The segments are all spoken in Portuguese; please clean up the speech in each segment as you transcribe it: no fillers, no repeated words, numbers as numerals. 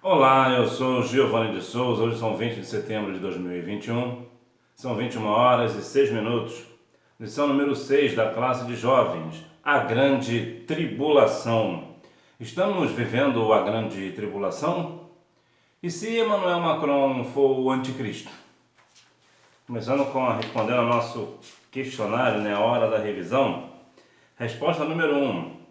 Olá, eu sou Giovanni de Souza. Hoje são 20 de setembro de 2021. São 21 horas e 6 minutos. Lição número 6 da classe de jovens. A Grande Tribulação. Estamos vivendo a Grande Tribulação? E se Emmanuel Macron for o anticristo? Respondendo ao nosso questionário, a hora da revisão. Resposta número 1.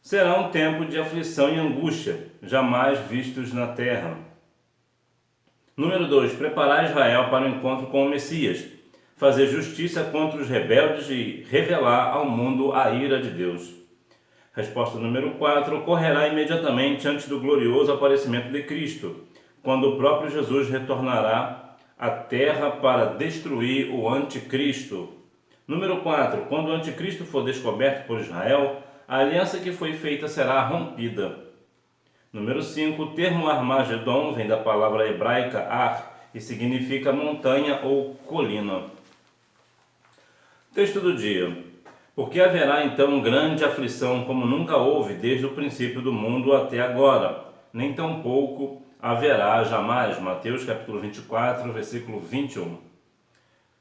Será um tempo de aflição e angústia, jamais vistos na terra. Número 2. Preparar Israel para o encontro com o Messias, fazer justiça contra os rebeldes e revelar ao mundo a ira de Deus. Resposta número 4. Ocorrerá imediatamente antes do glorioso aparecimento de Cristo, quando o próprio Jesus retornará à terra para destruir o anticristo. Número 4. Quando o anticristo for descoberto por Israel, a aliança que foi feita será rompida. Número 5. O termo Armagedon vem da palavra hebraica Ar e significa montanha ou colina. Texto do dia. Porque haverá então grande aflição como nunca houve desde o princípio do mundo até agora, nem tampouco haverá jamais. Mateus capítulo 24, versículo 21.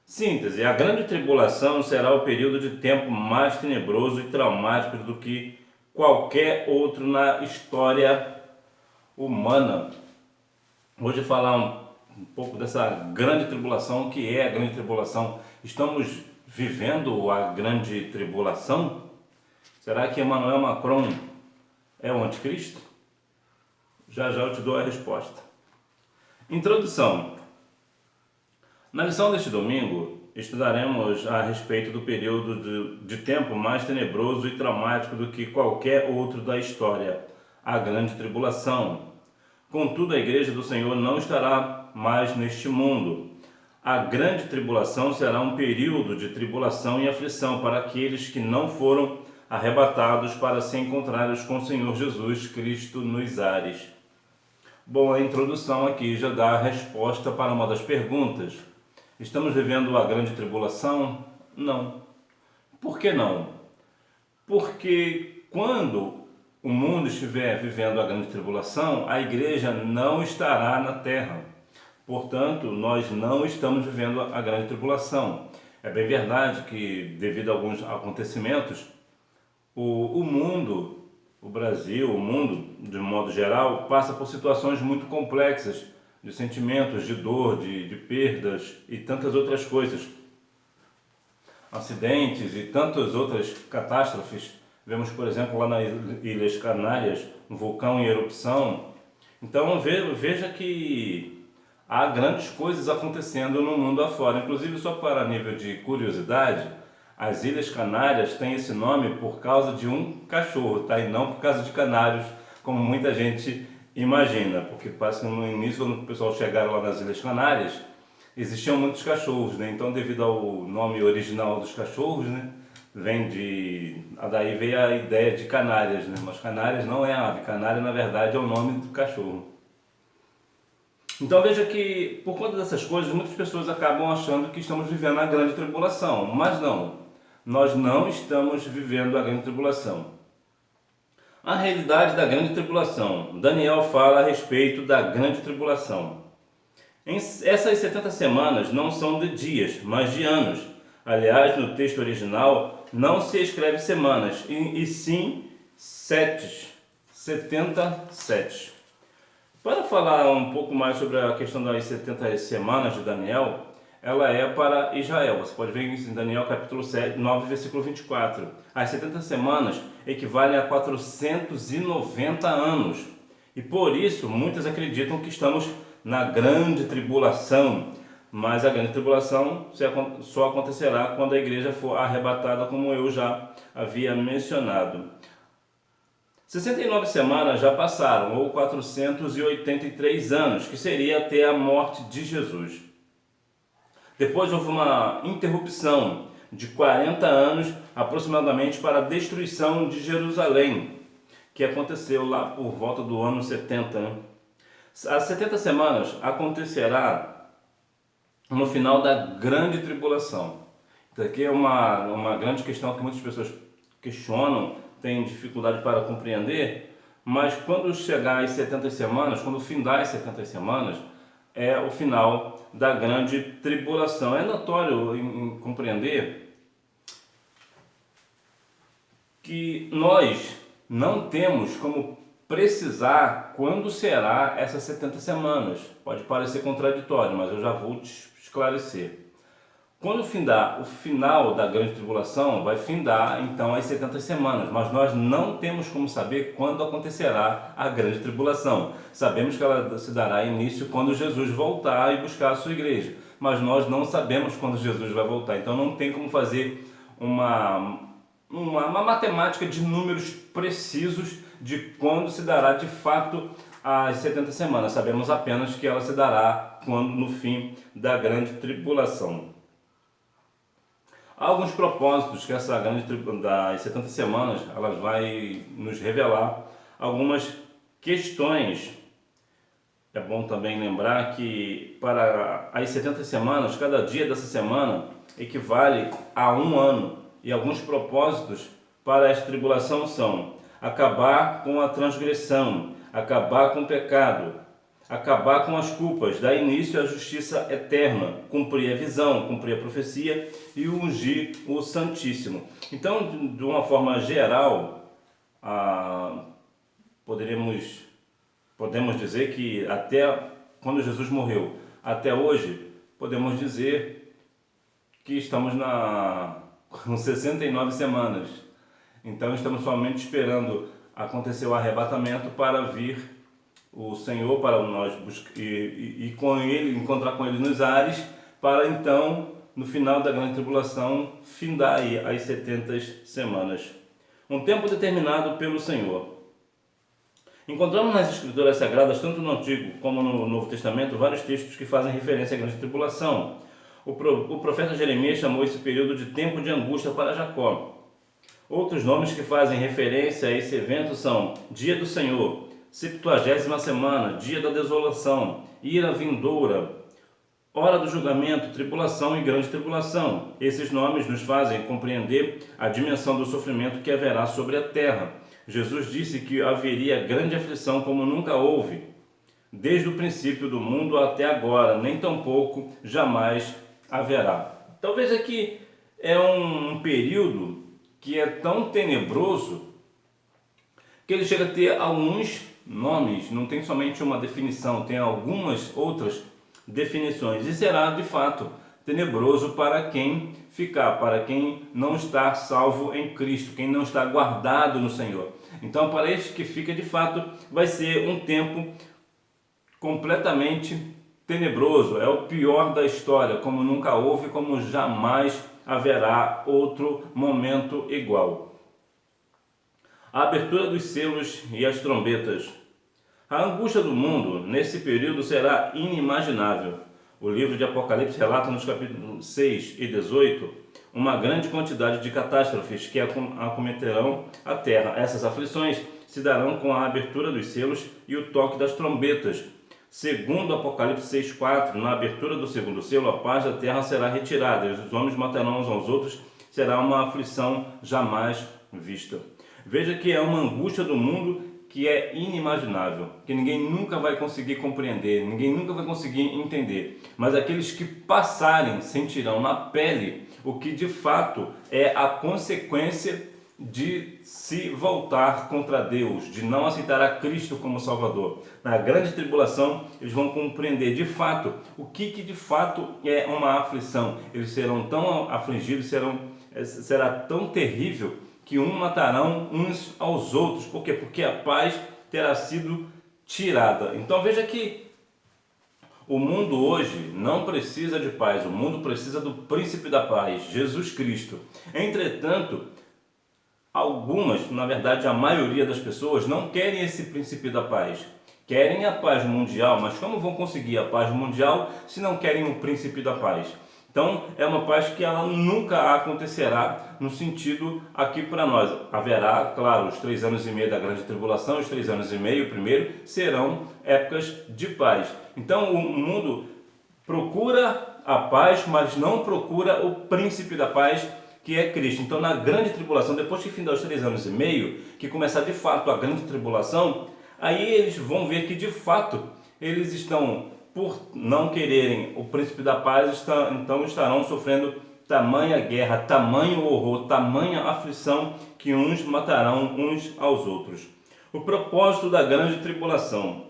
Síntese: a grande tribulação será o período de tempo mais tenebroso e traumático do que qualquer outro na história humana. Hoje falar um pouco dessa grande tribulação. O que é a grande tribulação? Estamos vivendo a grande tribulação? Será que Emmanuel Macron é o anticristo? Já já eu te dou a resposta. Introdução. Na lição deste domingo, estudaremos a respeito do período de tempo mais tenebroso e traumático do que qualquer outro da história, a Grande Tribulação. Contudo, a Igreja do Senhor não estará mais neste mundo. A Grande Tribulação será um período de tribulação e aflição para aqueles que não foram arrebatados para se encontrarem com o Senhor Jesus Cristo nos ares. Bom, a introdução aqui já dá a resposta para uma das perguntas. Estamos vivendo a grande tribulação? Não. Por que não? Porque quando o mundo estiver vivendo a grande tribulação, a igreja não estará na terra. Portanto, nós não estamos vivendo a grande tribulação. É bem verdade que, devido a alguns acontecimentos, o mundo, o Brasil, o mundo de modo geral, passa por situações muito complexas, de sentimentos, de dor, de perdas e tantas outras coisas. Acidentes e tantas outras catástrofes. Vemos, por exemplo, lá nas Ilhas Canárias, um vulcão em erupção. Então veja que há grandes coisas acontecendo no mundo afora. Inclusive, só para nível de curiosidade, as Ilhas Canárias têm esse nome por causa de um cachorro, tá? E não por causa de canários, como muita gente imagina, porque parece que no início, quando o pessoal chegaram lá nas Ilhas Canárias, existiam muitos cachorros, né? Então, devido ao nome original dos cachorros, né, daí veio a ideia de Canárias, né? Mas Canárias não é ave, Canária na verdade é o nome do cachorro. Então veja que, por conta dessas coisas, muitas pessoas acabam achando que estamos vivendo a grande tribulação, mas não, nós não estamos vivendo a grande tribulação. A realidade da grande tribulação. Daniel fala a respeito da grande tribulação. Essas 70 semanas não são de dias, mas de anos. Aliás, no texto original não se escreve semanas, e sim setes, 70 setes. Para falar um pouco mais sobre a questão das 70 semanas de Daniel, ela é para Israel. Você pode ver isso em Daniel capítulo 9, versículo 24. As 70 semanas equivalem a 490 anos. E por isso, muitos acreditam que estamos na grande tribulação. Mas a grande tribulação só acontecerá quando a igreja for arrebatada, como eu já havia mencionado. 69 semanas já passaram, ou 483 anos, que seria até a morte de Jesus. Depois houve uma interrupção de 40 anos aproximadamente para a destruição de Jerusalém, que aconteceu lá por volta do ano 70. As 70 semanas acontecerá no final da grande tribulação. Isso aqui é uma grande questão que muitas pessoas questionam, têm dificuldade para compreender, mas quando chegar às 70 semanas, quando findar as 70 semanas, é o final da grande tribulação. É notório em compreender que nós não temos como precisar quando será essas 70 semanas. Pode parecer contraditório, mas eu já vou te esclarecer. Quando findar o final da grande tribulação, vai findar então as 70 semanas, mas nós não temos como saber quando acontecerá a grande tribulação. Sabemos que ela se dará início quando Jesus voltar e buscar a sua igreja, mas nós não sabemos quando Jesus vai voltar, então não tem como fazer uma matemática de números precisos de quando se dará de fato as 70 semanas. Sabemos apenas que ela se dará quando no fim da grande tribulação. Há alguns propósitos que essa grande das 70 semanas ela vai nos revelar, algumas questões. É bom também lembrar que para as 70 semanas, cada dia dessa semana equivale a um ano. E alguns propósitos para esta tribulação são acabar com a transgressão, acabar com o pecado, acabar com as culpas, dar início à justiça eterna, cumprir a visão, cumprir a profecia e ungir o Santíssimo. Então, de uma forma geral, podemos dizer que até quando Jesus morreu, até hoje, podemos dizer que estamos com 69 semanas. Então, estamos somente esperando acontecer o arrebatamento para vir o Senhor, para nós buscar e com Ele, encontrar com Ele nos ares, para então, no final da grande tribulação, findar aí as 70 semanas. Um tempo determinado pelo Senhor. Encontramos nas Escrituras Sagradas, tanto no Antigo como no Novo Testamento, vários textos que fazem referência à grande tribulação. O profeta Jeremias chamou esse período de tempo de angústia para Jacó. Outros nomes que fazem referência a esse evento são Dia do Senhor, 70ª semana, Dia da Desolação, Ira Vindoura, Hora do Julgamento, Tribulação e Grande Tribulação. Esses nomes nos fazem compreender a dimensão do sofrimento que haverá sobre a terra. Jesus disse que haveria grande aflição como nunca houve, desde o princípio do mundo até agora, nem tampouco jamais haverá. Talvez aqui é um período que é tão tenebroso que ele chega a ter alguns nomes, não tem somente uma definição, tem algumas outras definições, e será de fato tenebroso para quem ficar, para quem não está salvo em Cristo, quem não está guardado no Senhor. Então, para este que fica, de fato, vai ser um tempo completamente tenebroso, é o pior da história, como nunca houve, como jamais haverá outro momento igual. A abertura dos selos e as trombetas. A angústia do mundo nesse período será inimaginável. O livro de Apocalipse relata nos capítulos 6 e 18 uma grande quantidade de catástrofes que acometerão a terra. Essas aflições se darão com a abertura dos selos e o toque das trombetas. Segundo Apocalipse 6,4, na abertura do segundo selo, a paz da terra será retirada e os homens matarão uns aos outros. Será uma aflição jamais vista. Veja que é uma angústia do mundo que é inimaginável, que ninguém nunca vai conseguir compreender, ninguém nunca vai conseguir entender. Mas aqueles que passarem sentirão na pele o que de fato é a consequência de se voltar contra Deus, de não aceitar a Cristo como Salvador. Na grande tribulação, eles vão compreender de fato o que de fato é uma aflição. Eles serão tão afligidos, será tão terrível que matarão uns aos outros. Por quê? Porque a paz terá sido tirada. Então veja que o mundo hoje não precisa de paz, o mundo precisa do príncipe da paz, Jesus Cristo. Entretanto, algumas, na verdade a maioria das pessoas, não querem esse príncipe da paz. Querem a paz mundial, mas como vão conseguir a paz mundial se não querem o príncipe da paz? Então, é uma paz que ela nunca acontecerá no sentido aqui para nós. Haverá, claro, os 3 anos e meio da grande tribulação, os 3 anos e meio primeiro, serão épocas de paz. Então, o mundo procura a paz, mas não procura o príncipe da paz, que é Cristo. Então, na grande tribulação, depois que findar os 3 anos e meio, que começar de fato a grande tribulação, aí eles vão ver que de fato eles estão, por não quererem o príncipe da paz, então estarão sofrendo tamanha guerra, tamanho horror, tamanha aflição, que uns matarão uns aos outros. O propósito da grande tribulação: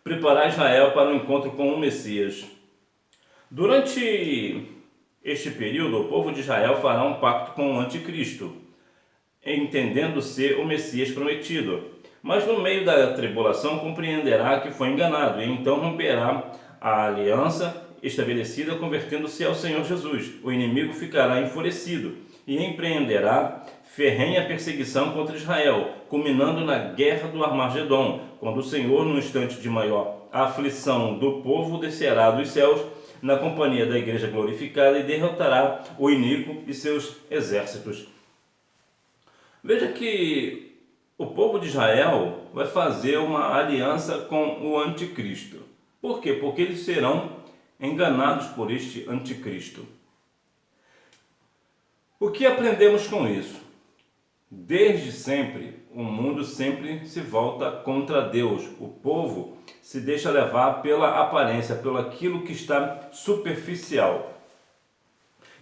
preparar Israel para o encontro com o Messias. Durante este período, o povo de Israel fará um pacto com o anticristo, entendendo ser o Messias prometido. Mas no meio da tribulação compreenderá que foi enganado e então romperá a aliança estabelecida, convertendo-se ao Senhor Jesus. O inimigo ficará enfurecido e empreenderá ferrenha perseguição contra Israel, culminando na guerra do Armagedon, quando o Senhor, no instante de maior aflição do povo, descerá dos céus na companhia da igreja glorificada e derrotará o iníquo e seus exércitos. Veja que o povo de Israel vai fazer uma aliança com o anticristo. Por quê? Porque eles serão enganados por este anticristo. O que aprendemos com isso? Desde sempre, o mundo sempre se volta contra Deus. O povo se deixa levar pela aparência, pelo aquilo que está superficial.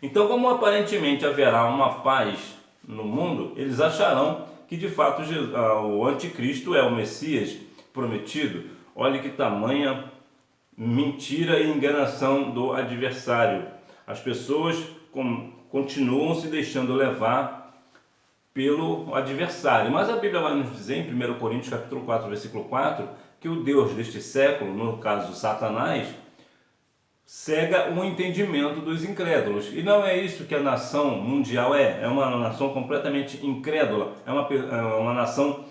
Então, como aparentemente haverá uma paz no mundo, eles acharão que de fato o anticristo é o Messias prometido. Olha que tamanha mentira e enganação do adversário. As pessoas continuam se deixando levar pelo adversário. Mas a Bíblia vai nos dizer em 1 Coríntios capítulo 4, versículo 4, que o Deus deste século, no caso Satanás, cega o entendimento dos incrédulos. E não é isso que a nação mundial é. É uma nação completamente incrédula. É uma nação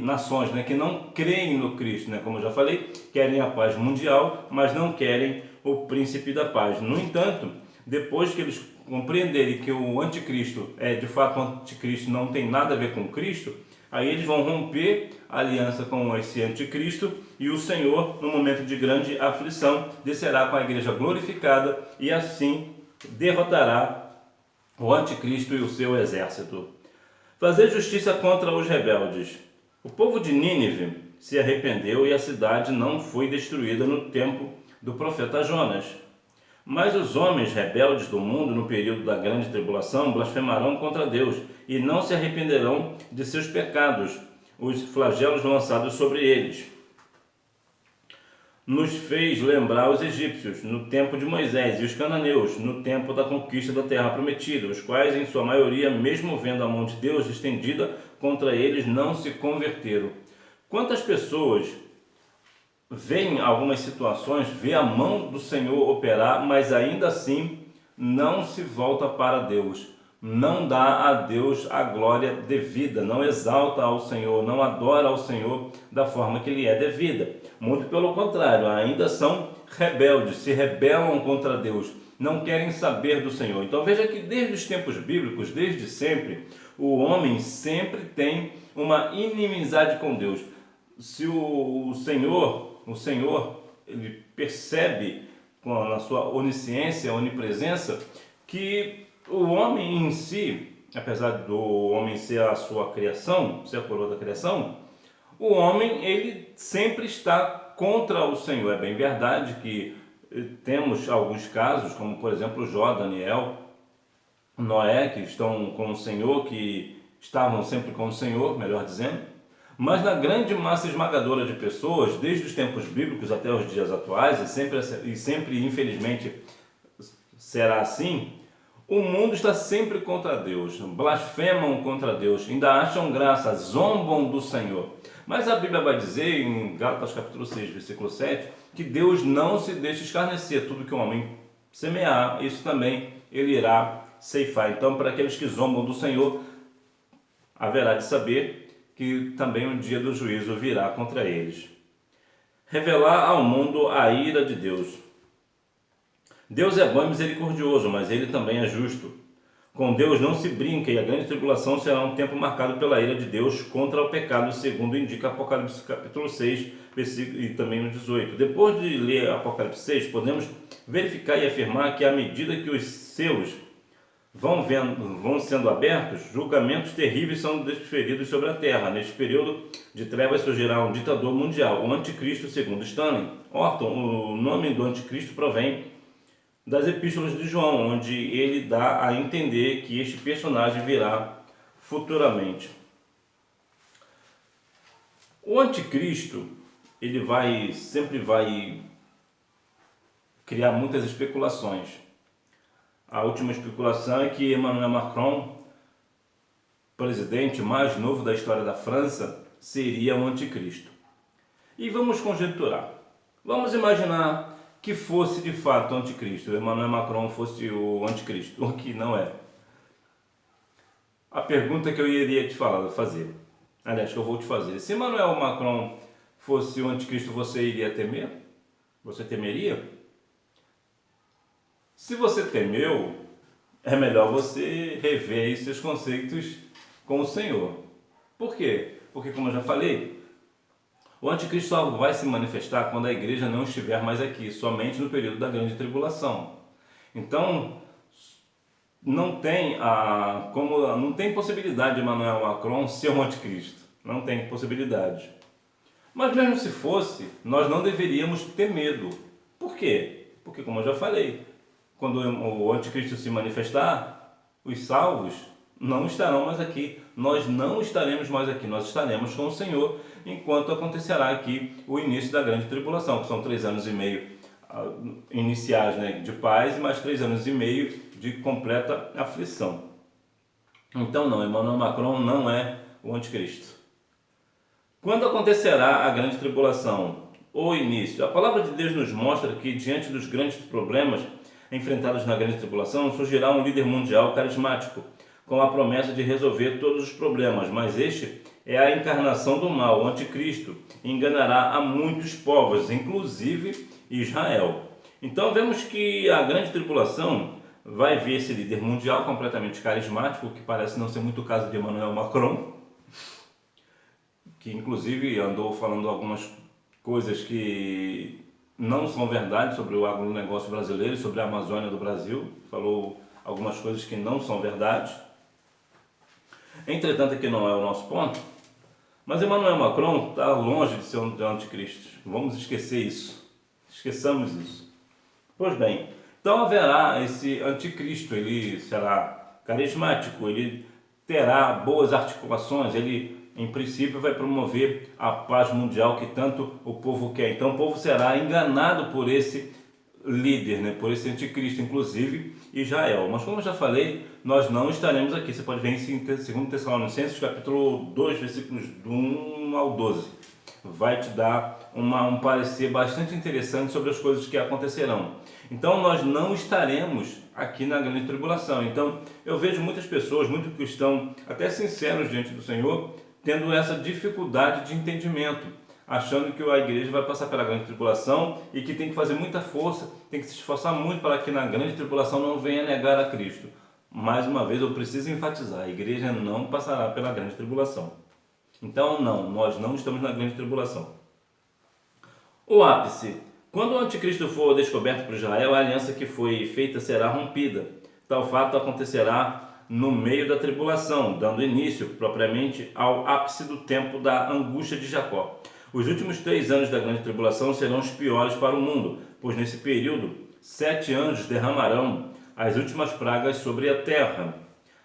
nações que não creem no Cristo, como eu já falei, querem a paz mundial, mas não querem o príncipe da paz. No entanto, depois que eles compreenderem que o anticristo de fato o anticristo, não tem nada a ver com Cristo, aí eles vão romper a aliança com esse anticristo e o Senhor, no momento de grande aflição, descerá com a igreja glorificada e assim derrotará o anticristo e o seu exército. Fazer justiça contra os rebeldes. O povo de Nínive se arrependeu e a cidade não foi destruída no tempo do profeta Jonas. Mas os homens rebeldes do mundo, no período da grande tribulação, blasfemarão contra Deus e não se arrependerão de seus pecados, os flagelos lançados sobre eles. Nos fez lembrar os egípcios no tempo de Moisés e os cananeus no tempo da conquista da terra prometida, os quais, em sua maioria, mesmo vendo a mão de Deus estendida contra eles, não se converteram. Quantas pessoas veem algumas situações, vê a mão do Senhor operar, mas ainda assim não se volta para Deus, não dá a Deus a glória devida, não exalta ao Senhor, não adora ao Senhor da forma que lhe é devida. Muito pelo contrário, ainda são rebeldes, se rebelam contra Deus, não querem saber do Senhor. Então veja que desde os tempos bíblicos, desde sempre, o homem sempre tem uma inimizade com Deus. Se o Senhor ele percebe na sua onisciência, onipresença, que o homem em si, apesar do homem ser a sua criação, ser a coroa da criação, o homem ele sempre está contra o Senhor. É bem verdade que temos alguns casos, como por exemplo Jó, Daniel, Noé, que estão com o Senhor, que estavam sempre com o Senhor, melhor dizendo. Mas na grande massa esmagadora de pessoas, desde os tempos bíblicos até os dias atuais, e sempre infelizmente será assim, o mundo está sempre contra Deus, blasfemam contra Deus, ainda acham graça, zombam do Senhor. Mas a Bíblia vai dizer em Gálatas capítulo 6, versículo 7, que Deus não se deixa escarnecer. Tudo que o homem semear, isso também ele irá ceifar. Então, para aqueles que zombam do Senhor, haverá de saber que também o dia do juízo virá contra eles. Revelar ao mundo a ira de Deus. Deus é bom e misericordioso, mas ele também é justo. Com Deus não se brinca, e a grande tribulação será um tempo marcado pela ira de Deus contra o pecado, segundo indica Apocalipse capítulo 6, versículo, e também no 18. Depois de ler Apocalipse 6, podemos verificar e afirmar que à medida que os seus vão sendo abertos, julgamentos terríveis são desferidos sobre a terra. Neste período de trevas surgirá um ditador mundial, o anticristo, segundo Stanley Orton. O nome do anticristo provém das epístolas de João, onde ele dá a entender que este personagem virá futuramente. O anticristo, ele sempre vai criar muitas especulações. A última especulação é que Emmanuel Macron, presidente mais novo da história da França, seria o anticristo. E vamos conjecturar. Vamos imaginar que fosse de fato o anticristo, Emmanuel Macron fosse o anticristo, o que não é. A pergunta que eu iria te fazer, aliás, que eu vou te fazer: se Emmanuel Macron fosse o anticristo, você iria temer? Você temeria? Se você temeu, é melhor você rever seus conceitos com o Senhor. Por quê? Porque, como eu já falei, o anticristo só vai se manifestar quando a igreja não estiver mais aqui, somente no período da grande tribulação. Então, não tem possibilidade de Emmanuel Macron ser um anticristo. Não tem possibilidade. Mas mesmo se fosse, nós não deveríamos ter medo. Por quê? Porque, como eu já falei, quando o anticristo se manifestar, os salvos não estarão mais aqui. Nós não estaremos mais aqui, nós estaremos com o Senhor, enquanto acontecerá aqui o início da grande tribulação, que são 3 anos e meio iniciais, né, de paz, e mais 3 anos e meio de completa aflição. Então não, Emmanuel Macron não é o anticristo. Quando acontecerá a grande tribulação? O início. A palavra de Deus nos mostra que, diante dos grandes problemas enfrentados na grande tribulação, surgirá um líder mundial carismático, com a promessa de resolver todos os problemas, mas este é a encarnação do mal, o anticristo, e enganará a muitos povos, inclusive Israel. Então vemos que a grande tribulação vai ver esse líder mundial completamente carismático, que parece não ser muito o caso de Emmanuel Macron, que inclusive andou falando algumas coisas que não são verdade sobre o agronegócio brasileiro, sobre a Amazônia do Brasil. Falou algumas coisas que não são verdade. Entretanto, aqui não é o nosso ponto. Mas Emmanuel Macron está longe de ser um anticristo. Vamos esquecer isso. Esqueçamos isso. Pois bem, então haverá esse anticristo. Ele será carismático, ele terá boas articulações, ele em princípio vai promover a paz mundial que tanto o povo quer. Então o povo será enganado por esse líder, né? Por esse anticristo, inclusive Israel. Mas como eu já falei, nós não estaremos aqui. Você pode ver em 2 Tessalonicenses, capítulo 2, versículos do 1 ao 12. Vai te dar um parecer bastante interessante sobre as coisas que acontecerão. Então nós não estaremos aqui na grande tribulação. Então eu vejo muitas pessoas, muitos cristãos, até sinceros diante do Senhor, tendo essa dificuldade de entendimento, achando que a igreja vai passar pela grande tribulação e que tem que fazer muita força, tem que se esforçar muito para que na grande tribulação não venha negar a Cristo. Mais uma vez eu preciso enfatizar, a igreja não passará pela grande tribulação. Então não, nós não estamos na grande tribulação. O ápice. Quando o anticristo for descoberto por Israel, a aliança que foi feita será rompida. Tal fato acontecerá no meio da tribulação, dando início propriamente ao ápice do tempo da angústia de Jacó. Os últimos 3 anos da grande tribulação serão os piores para o mundo, pois nesse período 7 anjos derramarão as últimas pragas sobre a terra.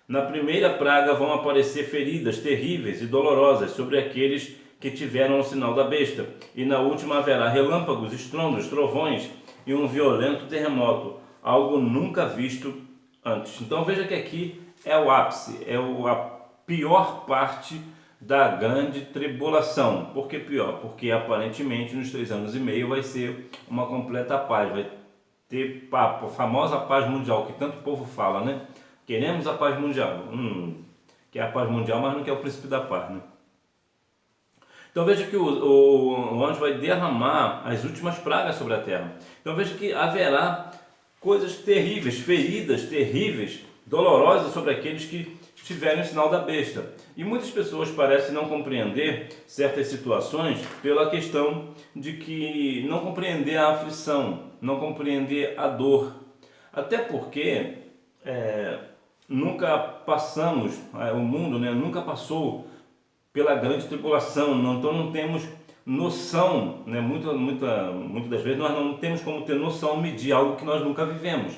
Na primeira praga vão aparecer feridas terríveis e dolorosas sobre aqueles que tiveram o sinal da besta, e na última haverá relâmpagos, estrondos, trovões e um violento terremoto, algo nunca visto antes. Então veja que aqui é o ápice, a pior parte da grande tribulação. Por que pior? Porque aparentemente nos 3 anos e meio vai ser uma completa paz, vai ter a famosa paz mundial, que tanto o povo fala, né? Queremos a paz mundial. Quer a paz mundial, mas não quer o príncipe da paz, né? Então veja que o anjo vai derramar as últimas pragas sobre a terra. Então veja que haverá coisas terríveis, feridas terríveis, dolorosas sobre aqueles que tiverem o sinal da besta. E muitas pessoas parecem não compreender certas situações pela questão de que não compreender a aflição, não compreender a dor. Até porque nunca passamos, o mundo, né, nunca passou pela grande tribulação, então não temos noção, né, muitas das vezes nós não temos como ter noção, medir algo que nós nunca vivemos.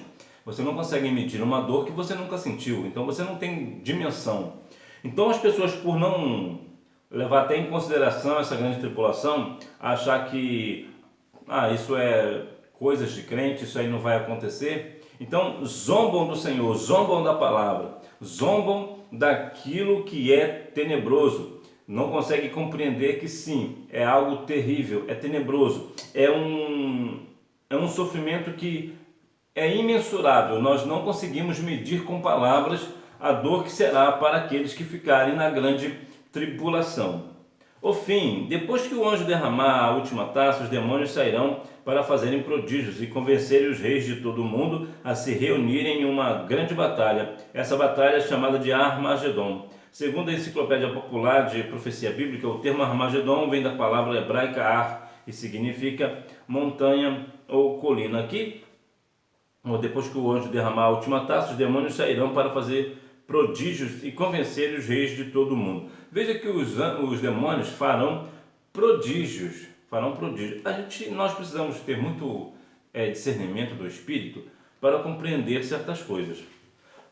Você não consegue medir uma dor que você nunca sentiu, então você não tem dimensão. Então as pessoas, por não levar até em consideração essa grande tribulação, achar que isso é coisas de crente, isso aí não vai acontecer, então zombam do Senhor, zombam da palavra, zombam daquilo que é tenebroso, não conseguem compreender que sim, é algo terrível, é tenebroso, é um sofrimento que é imensurável, nós não conseguimos medir com palavras a dor que será para aqueles que ficarem na grande tribulação. O fim, depois que o anjo derramar a última taça, os demônios sairão para fazerem prodígios e convencerem os reis de todo o mundo a se reunirem em uma grande batalha. Essa batalha é chamada de Armagedon. Segundo a Enciclopédia Popular de Profecia Bíblica, o termo Armagedon vem da palavra hebraica Ar e significa montanha ou colina. Aqui, depois que o anjo derramar a última taça, os demônios sairão para fazer prodígios e convencer os reis de todo o mundo. Veja que os demônios farão prodígios. Nós precisamos ter muito discernimento do Espírito para compreender certas coisas.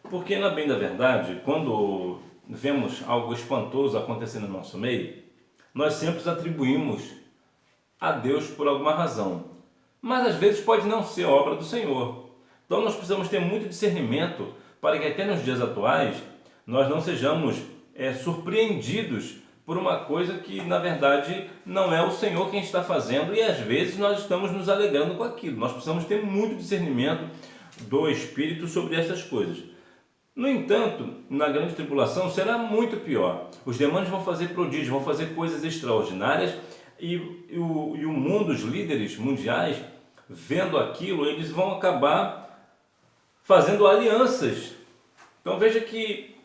Porque, na bem da verdade, quando vemos algo espantoso acontecendo no nosso meio, nós sempre atribuímos a Deus por alguma razão. Mas às vezes pode não ser obra do Senhor. Então nós precisamos ter muito discernimento para que até nos dias atuais nós não sejamos surpreendidos por uma coisa que na verdade não é o Senhor quem está fazendo e às vezes nós estamos nos alegrando com aquilo. Nós precisamos ter muito discernimento do Espírito sobre essas coisas. No entanto, na grande tribulação será muito pior. Os demônios vão fazer prodígios, vão fazer coisas extraordinárias e o mundo, os líderes mundiais, vendo aquilo, eles vão acabar fazendo alianças. Então veja que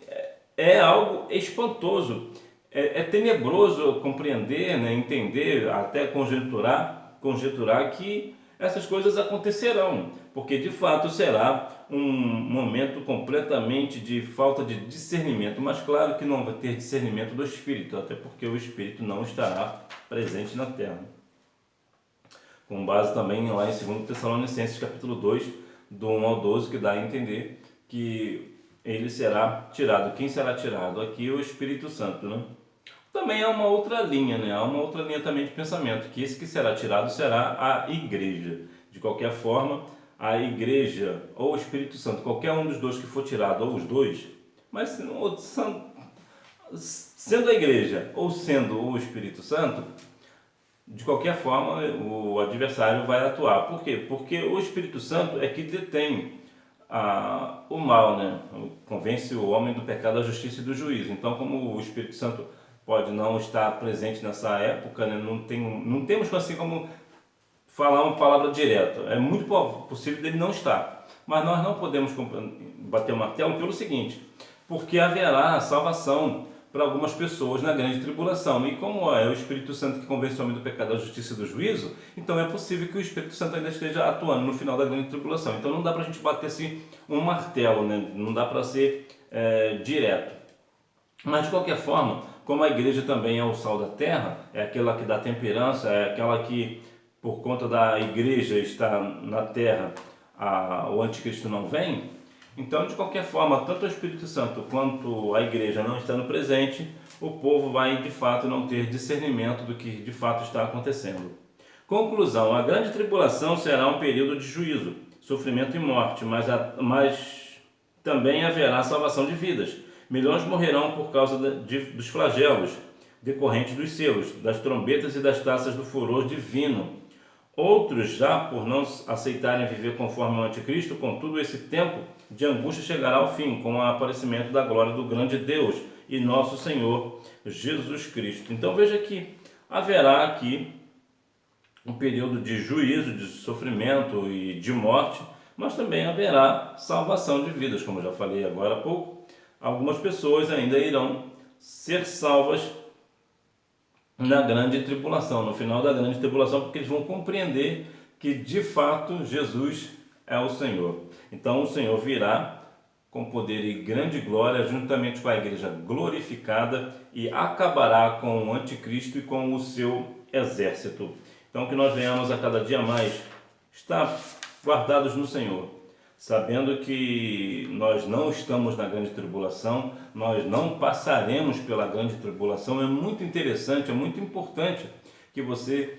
é algo espantoso, é tenebroso compreender, né, entender, até conjecturar que essas coisas acontecerão, porque de fato será um momento completamente de falta de discernimento, mas claro que não vai ter discernimento do Espírito, até porque o Espírito não estará presente na terra. Com base também lá em 2 Tessalonicenses capítulo 2, do 1 ao 12, que dá a entender que ele será tirado. Quem será tirado? Aqui o Espírito Santo, né? Também há uma outra linha, né? Há uma outra linha também de pensamento, que esse que será tirado será a igreja. De qualquer forma, a igreja ou o Espírito Santo, qualquer um dos dois que for tirado, ou os dois, mas sendo a igreja ou sendo o Espírito Santo, de qualquer forma o adversário vai atuar. Por quê? Porque o Espírito Santo é que detém o mal, né? Convence o homem do pecado, da justiça e do juízo. Então, como o Espírito Santo pode não estar presente nessa época, né? Não temos assim como falar uma palavra direta. É muito possível dele não estar. Mas nós não podemos bater o martelo pelo seguinte, porque haverá salvação para algumas pessoas na grande tribulação. E como é o Espírito Santo que convence o homem do pecado, da justiça e do juízo, então é possível que o Espírito Santo ainda esteja atuando no final da grande tribulação. Então não dá para a gente bater assim um martelo, né? Não dá para ser direto. Mas de qualquer forma, como a igreja também é o sal da terra, é aquela que dá temperança, é aquela que por conta da igreja estar na terra, o anticristo não vem. Então, de qualquer forma, tanto o Espírito Santo quanto a igreja não estando presente, o povo vai de fato não ter discernimento do que de fato está acontecendo. Conclusão: a grande tribulação será um período de juízo, sofrimento e morte, mas também haverá salvação de vidas. Milhões morrerão por causa dos flagelos decorrentes dos selos, das trombetas e das taças do furor divino. Outros já, por não aceitarem viver conforme o anticristo, contudo esse tempo de angústia chegará ao fim, com o aparecimento da glória do grande Deus e nosso Senhor Jesus Cristo. Então veja que haverá aqui um período de juízo, de sofrimento e de morte, mas também haverá salvação de vidas, como eu já falei agora há pouco. Algumas pessoas ainda irão ser salvas na grande tribulação, no final da grande tribulação, porque eles vão compreender que de fato Jesus é o Senhor. Então o Senhor virá com poder e grande glória, juntamente com a igreja glorificada, e acabará com o anticristo e com o seu exército. Então que nós venhamos a cada dia mais estar guardados no Senhor, sabendo que nós não estamos na grande tribulação, nós não passaremos pela grande tribulação. É muito interessante, é muito importante que você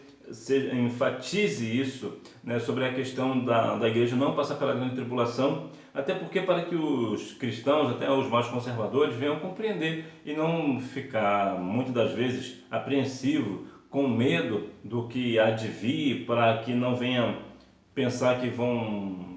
enfatize isso, né, sobre a questão da igreja não passar pela grande tribulação, até porque para que os cristãos, até os mais conservadores, venham compreender e não ficar, muitas das vezes, apreensivo, com medo do que há de vir, para que não venham pensar que vão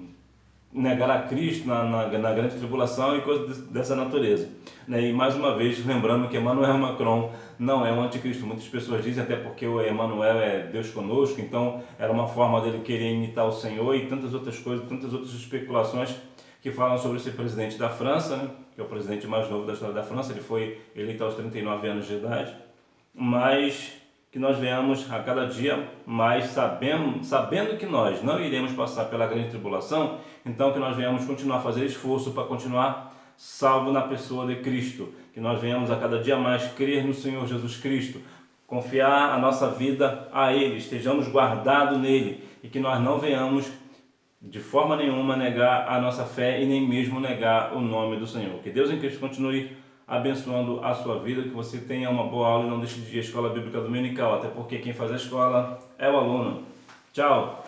negar a Cristo na grande tribulação e coisas dessa natureza, né? E mais uma vez lembrando que Emmanuel Macron não é um anticristo. Muitas pessoas dizem até porque o Emmanuel é Deus conosco, então era uma forma dele querer imitar o Senhor, e tantas outras coisas, tantas outras especulações que falam sobre esse presidente da França, né? Que é o presidente mais novo da história da França. Ele foi eleito aos 39 anos de idade, mas que nós venhamos a cada dia mais sabendo que nós não iremos passar pela grande tribulação, então que nós venhamos continuar a fazer esforço para continuar salvo na pessoa de Cristo, que nós venhamos a cada dia mais crer no Senhor Jesus Cristo, confiar a nossa vida a Ele, estejamos guardados nele, e que nós não venhamos de forma nenhuma negar a nossa fé e nem mesmo negar o nome do Senhor. Que Deus em Cristo continue abençoando a sua vida, que você tenha uma boa aula e não deixe de ir à Escola Bíblica Dominical, até porque quem faz a escola é o aluno. Tchau!